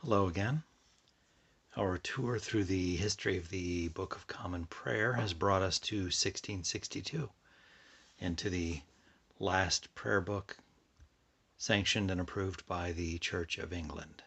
Hello again. Our tour through the history of the Book of Common Prayer has brought us to 1662 and to the last prayer book sanctioned and approved by the Church of England.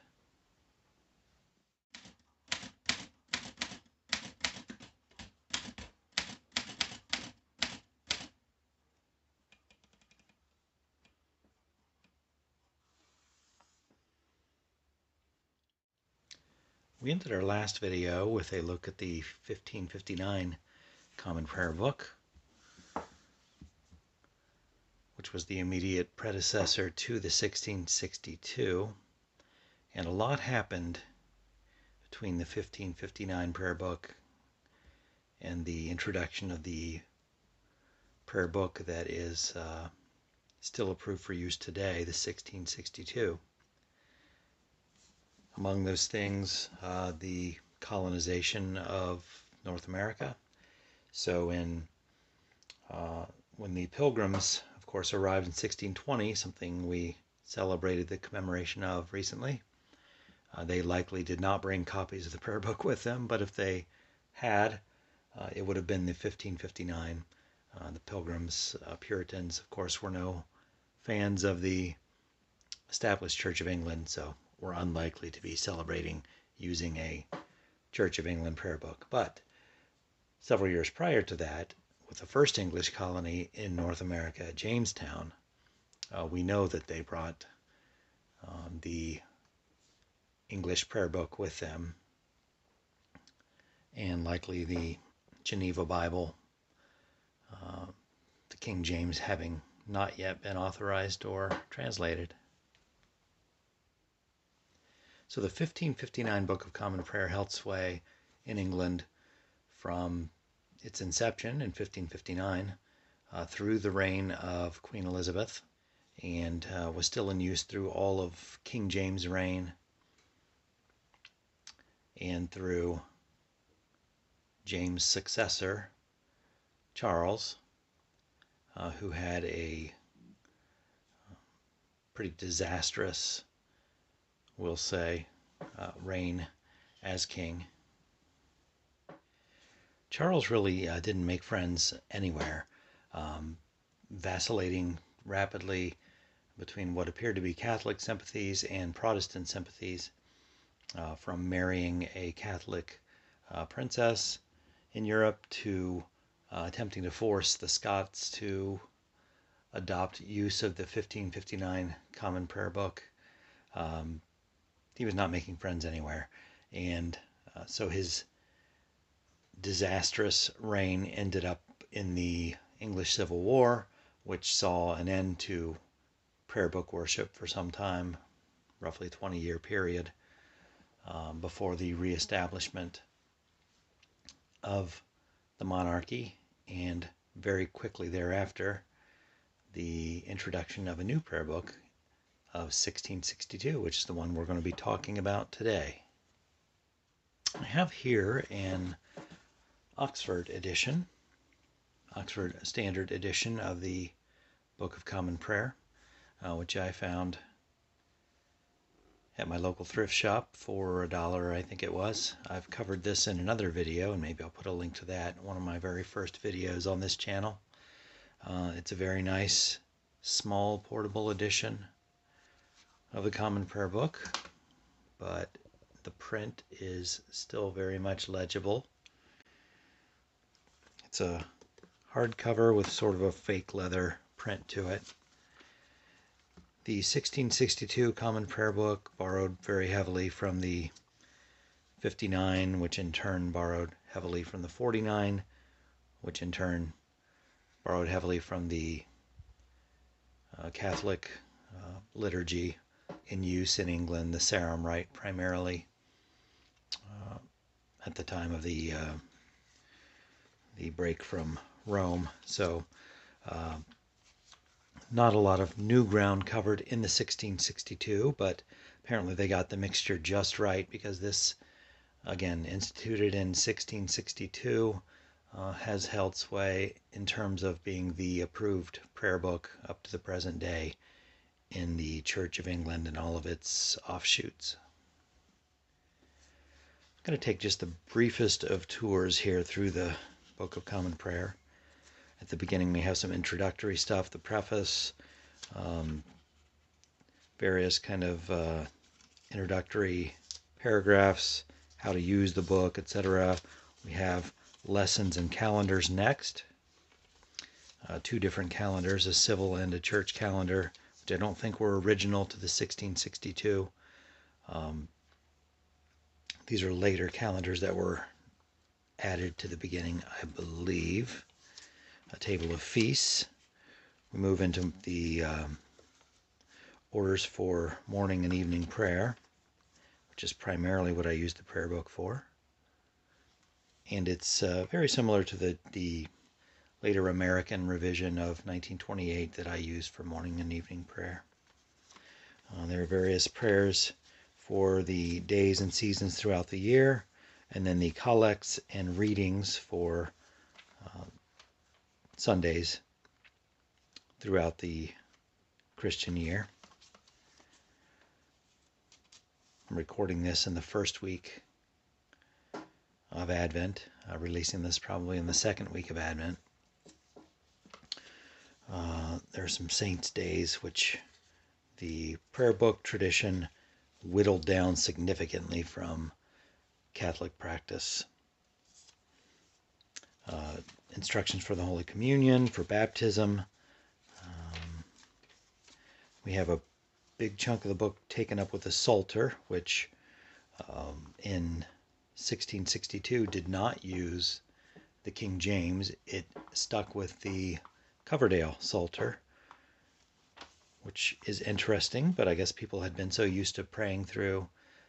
We ended our last video with a look at the 1559 Common Prayer Book, which was the immediate predecessor to the 1662, and a lot happened between the 1559 prayer book and the introduction of the prayer book that is still approved for use today, the 1662. Among those things, the colonization of North America. So when the Pilgrims, of course, arrived in 1620, something we celebrated the commemoration of recently, they likely did not bring copies of the prayer book with them, but if they had, it would have been the 1559. The Pilgrims, Puritans, of course, were no fans of the established Church of England, so we're unlikely to be celebrating using a Church of England prayer book. But several years prior to that, with the first English colony in North America, Jamestown, we know that they brought the English prayer book with them, and likely the Geneva Bible, the King James having not yet been authorized or translated. So the 1559 Book of Common Prayer held sway in England from its inception in 1559 through the reign of Queen Elizabeth, and was still in use through all of King James' reign and through James' successor, Charles, who had a pretty disastrous, we'll say, reign as king. Charles really didn't make friends anywhere, vacillating rapidly between what appeared to be Catholic sympathies and Protestant sympathies, from marrying a Catholic princess in Europe to attempting to force the Scots to adopt use of the 1559 Common Prayer Book. He was not making friends anywhere, and so his disastrous reign ended up in the English Civil War, which saw an end to prayer book worship for some time, roughly a 20-year period, before the reestablishment of the monarchy, and very quickly thereafter the introduction of a new prayer book of 1662, which is the one we're going to be talking about today. I have here an Oxford edition, Oxford Standard Edition of the Book of Common Prayer, which I found at my local thrift shop for $1, I think it was. I've covered this in another video, and maybe I'll put a link to that, one of my very first videos on this channel. It's a very nice, small, portable edition of the Common Prayer Book, but the print is still very much legible. It's a hardcover with sort of a fake leather print to it. The 1662 Common Prayer Book borrowed very heavily from the 59, which in turn borrowed heavily from the 49, which in turn borrowed heavily from the Catholic liturgy in use in England, the Sarum Rite primarily, at the time of the break from Rome. So not a lot of new ground covered in the 1662, but apparently they got the mixture just right, because this, again, instituted in 1662, has held sway in terms of being the approved prayer book up to the present day in the Church of England and all of its offshoots. going to take just the briefest of tours here through the Book of Common Prayer. At the beginning we have some introductory stuff, the preface, various kind of introductory paragraphs, how to use the book, etc. We have lessons and calendars next. Two different calendars, a civil and a church calendar, which I don't think were original to the 1662. These are later calendars that were added to the beginning, I believe. A table of feasts. We move into the orders for morning and evening prayer, which is primarily what I use the prayer book for. And it's very similar to the later American revision of 1928 that I use for morning and evening prayer. There are various prayers for the days and seasons throughout the year, and then the collects and readings for Sundays throughout the Christian year. I'm recording this in the first week of Advent, releasing this probably in the second week of Advent. There are some saints' days which the prayer book tradition whittled down significantly from Catholic practice. Instructions for the Holy Communion, for baptism. We have a big chunk of the book taken up with the Psalter, which in 1662 did not use the King James. It stuck with the Coverdale Psalter, which is interesting, but I guess people had been so used to praying through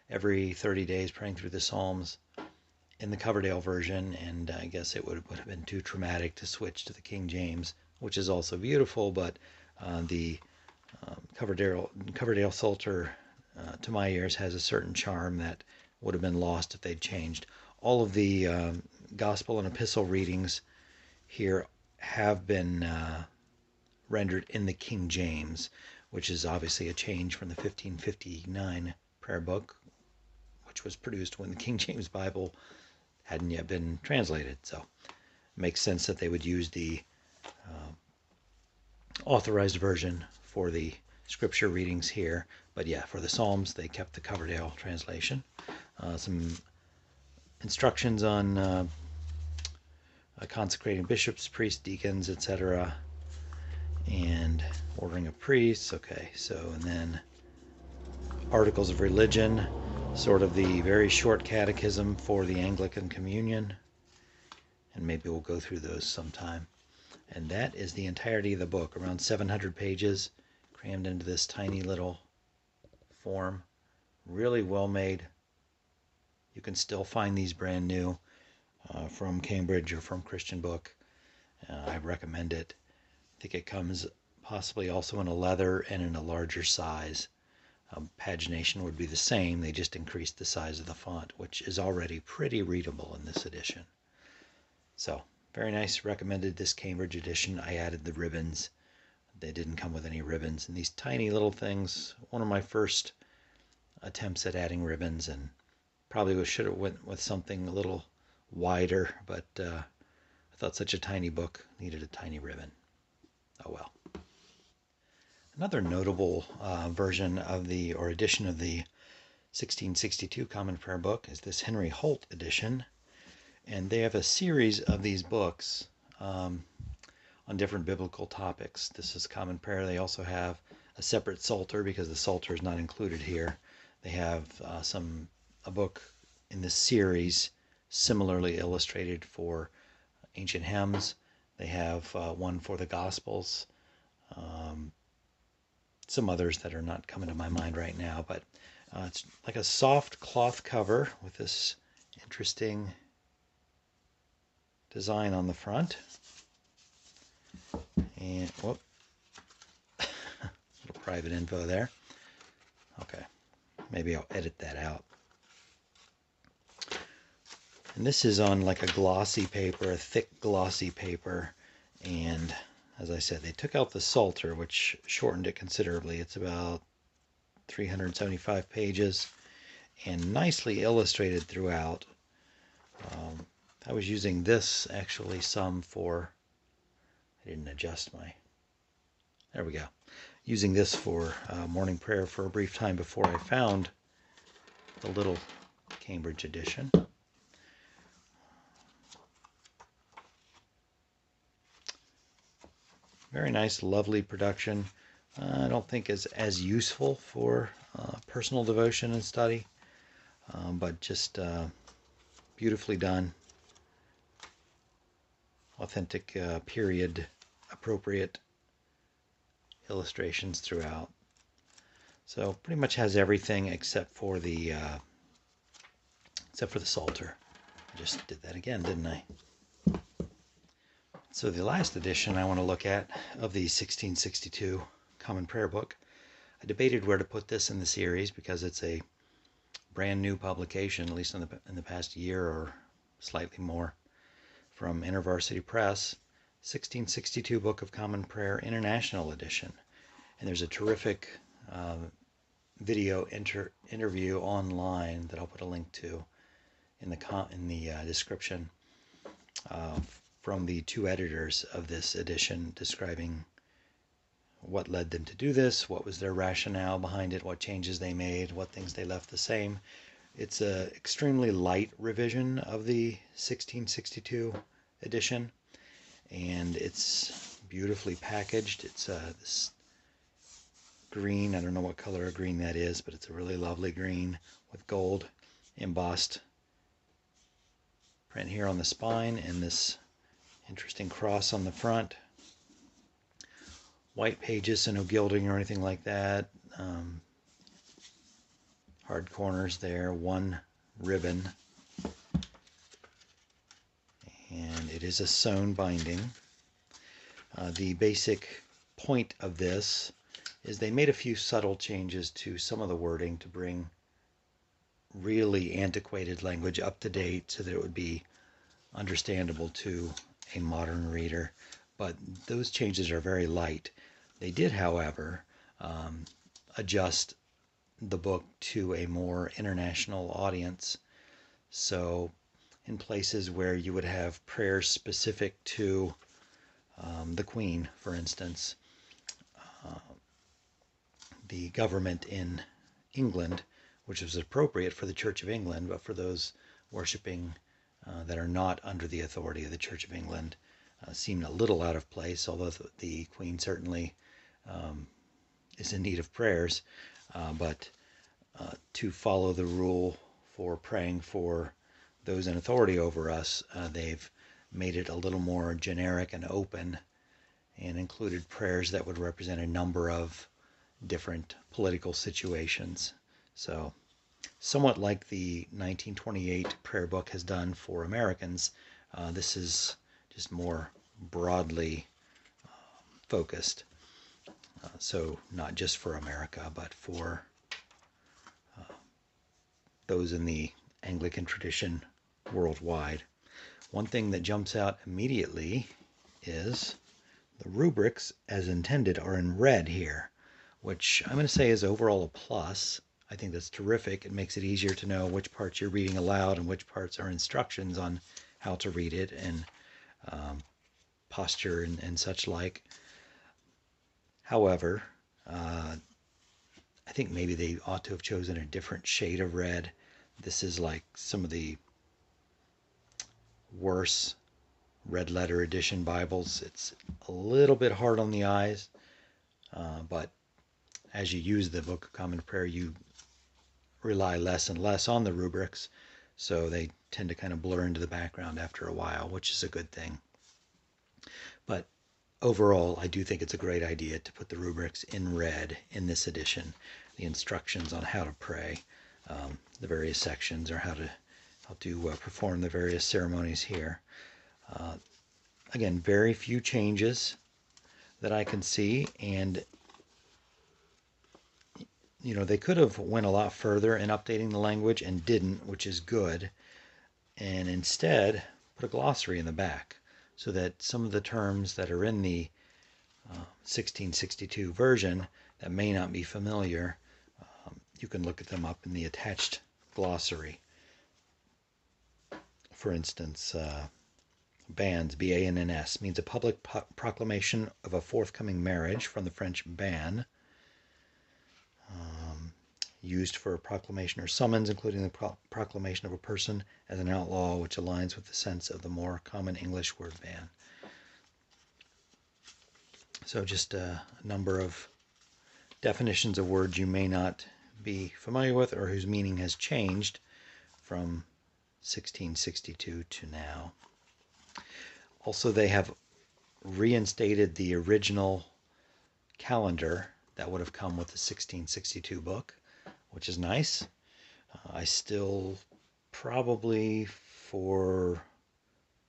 every 30 days, praying through the Psalms in the Coverdale version, and I guess it would have been too traumatic to switch to the King James, which is also beautiful, but the Coverdale Psalter, to my ears, has a certain charm that would have been lost if they'd changed. All of the Gospel and Epistle readings here have been rendered in the King James, which is obviously a change from the 1559 prayer book, which was produced when the King James Bible hadn't yet been translated. So it makes sense that they would use the Authorized version for the scripture readings here. But yeah, for the Psalms, they kept the Coverdale translation. Some instructions on consecrating bishops, priests, deacons, etc., and ordering of priests. Okay, so, and then articles of religion, sort of the very short catechism for the Anglican Communion, and maybe we'll go through those sometime. And that is the entirety of the book, around 700 pages, crammed into this tiny little form. Really well made. You can still find these brand new from Cambridge or from Christian Book. I recommend it. I think it comes possibly also in a leather and in a larger size. Pagination would be the same, they just increased the size of the font, which is already pretty readable in this edition. So, very nice, recommended this Cambridge edition. I added the ribbons. They didn't come with any ribbons. And these tiny little things, one of my first attempts at adding ribbons, and probably should have went with something a little wider, but I thought such a tiny book needed a tiny ribbon. Oh well. Another notable version of the, or edition of the 1662 Common Prayer Book is this Henry Holt edition. And they have a series of these books on different biblical topics. This is Common Prayer. They also have a separate Psalter because the Psalter is not included here. They have a book in this series similarly illustrated for ancient hymns. They have one for the Gospels. Some others that are not coming to my mind right now, but it's like a soft cloth cover with this interesting design on the front. And, whoop, little private info there. Okay, maybe I'll edit that out. And this is on like a glossy paper, a thick glossy paper, and as I said, they took out the Psalter, which shortened it considerably. It's about 375 pages, and nicely illustrated throughout. I was using this actually some for, I didn't adjust my, there we go. Using this for morning prayer for a brief time before I found the little Cambridge edition. Very nice, lovely production. I don't think is as useful for personal devotion and study, but just beautifully done. Authentic, period appropriate illustrations throughout. So pretty much has everything except for the Psalter. I just did that again, didn't I? So the last edition I want to look at of the 1662 Common Prayer Book. I debated where to put this in the series because it's a brand new publication, at least in the past year or slightly more, from Intervarsity Press, 1662 Book of Common Prayer International Edition. And there's a terrific video interview online that I'll put a link to in the description from the two editors of this edition, describing what led them to do this, what was their rationale behind it, what changes they made, what things they left the same. It's an extremely light revision of the 1662 edition, and it's beautifully packaged. It's this green, I don't know what color of green that is, but it's a really lovely green with gold embossed print here on the spine and this interesting cross on the front. White pages, so no gilding or anything like that. Hard corners there, one ribbon, and it is a sewn binding. The basic point of this is they made a few subtle changes to some of the wording to bring really antiquated language up to date so that it would be understandable to a modern reader, but those changes are very light. They did, however, adjust the book to a more international audience. So in places where you would have prayers specific to the Queen, for instance, the government in England, which was appropriate for the Church of England, but for those worshiping that are not under the authority of the Church of England, seemed a little out of place, although the Queen certainly is in need of prayers. But to follow the rule for praying for those in authority over us, they've made it a little more generic and open and included prayers that would represent a number of different political situations. So somewhat like the 1928 prayer book has done for Americans, this is just more broadly focused. So not just for America, but for those in the Anglican tradition worldwide. One thing that jumps out immediately is the rubrics as intended are in red here, which I'm going to say is overall a plus. I think that's terrific. It makes it easier to know which parts you're reading aloud and which parts are instructions on how to read it and posture and such like. However, I think maybe they ought to have chosen a different shade of red. This is like some of the worse red letter edition Bibles. It's a little bit hard on the eyes, but as you use the Book of Common Prayer, you rely less and less on the rubrics, so they tend to kind of blur into the background after a while, which is a good thing. But overall, I do think it's a great idea to put the rubrics in red in this edition, the instructions on how to pray, the various sections, or how to perform the various ceremonies here. Again, very few changes that I can see, and you know, they could have went a lot further in updating the language and didn't, which is good, and instead put a glossary in the back so that some of the terms that are in the 1662 version that may not be familiar, you can look at them up in the attached glossary. For instance, bans, B-A-N-N-S, means a public proclamation of a forthcoming marriage, from the French ban. Used for a proclamation or summons, including the proclamation of a person as an outlaw, which aligns with the sense of the more common English word ban. So just a number of definitions of words you may not be familiar with or whose meaning has changed from 1662 to now. Also, they have reinstated the original calendar that would have come with the 1662 book, which is nice. I still probably, for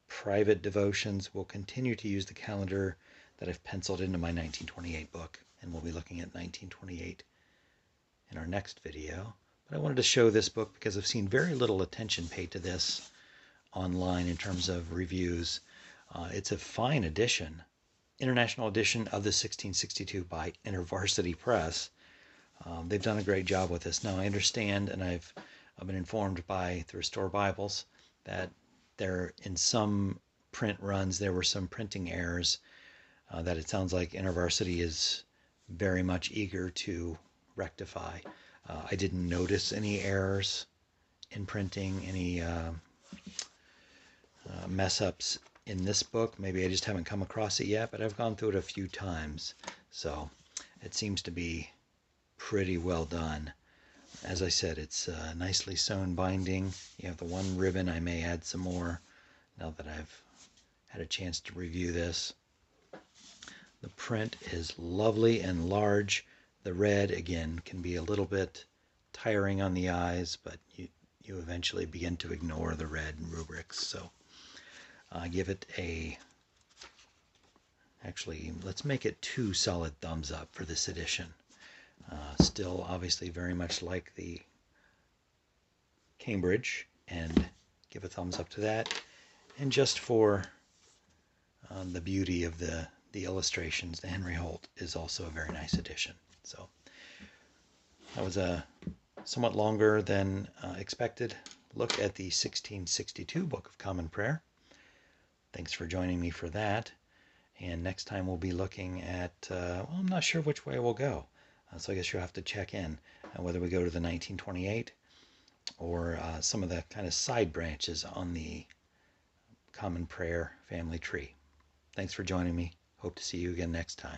private devotions, will continue to use the calendar that I've penciled into my 1928 book, and we'll be looking at 1928 in our next video. But I wanted to show this book because I've seen very little attention paid to this online in terms of reviews. It's a fine edition, International Edition of the 1662 by Intervarsity Press. They've done a great job with this. Now, I understand, and I've been informed by the Restore Bibles, that there, in some print runs, there were some printing errors that it sounds like Intervarsity is very much eager to rectify. I didn't notice any errors in printing, any mess-ups in this book. Maybe I just haven't come across it yet, but I've gone through it a few times. So it seems to be pretty well done. As I said, it's nicely sewn binding. You have the one ribbon. I may add some more now that I've had a chance to review this. The print is lovely and large. The red, again, can be a little bit tiring on the eyes, but you eventually begin to ignore the red rubrics. So give it actually, let's make it 2 solid thumbs up for this edition. Still, obviously, very much like the Cambridge, and give a thumbs up to that. And just for the beauty of the illustrations, the Henry Holt is also a very nice edition. So that was a somewhat longer than expected look at the 1662 Book of Common Prayer. Thanks for joining me for that. And next time we'll be looking at, well, I'm not sure which way we'll go. So I guess you'll have to check in whether we go to the 1928 or some of the kind of side branches on the Common Prayer family tree. Thanks for joining me. Hope to see you again next time.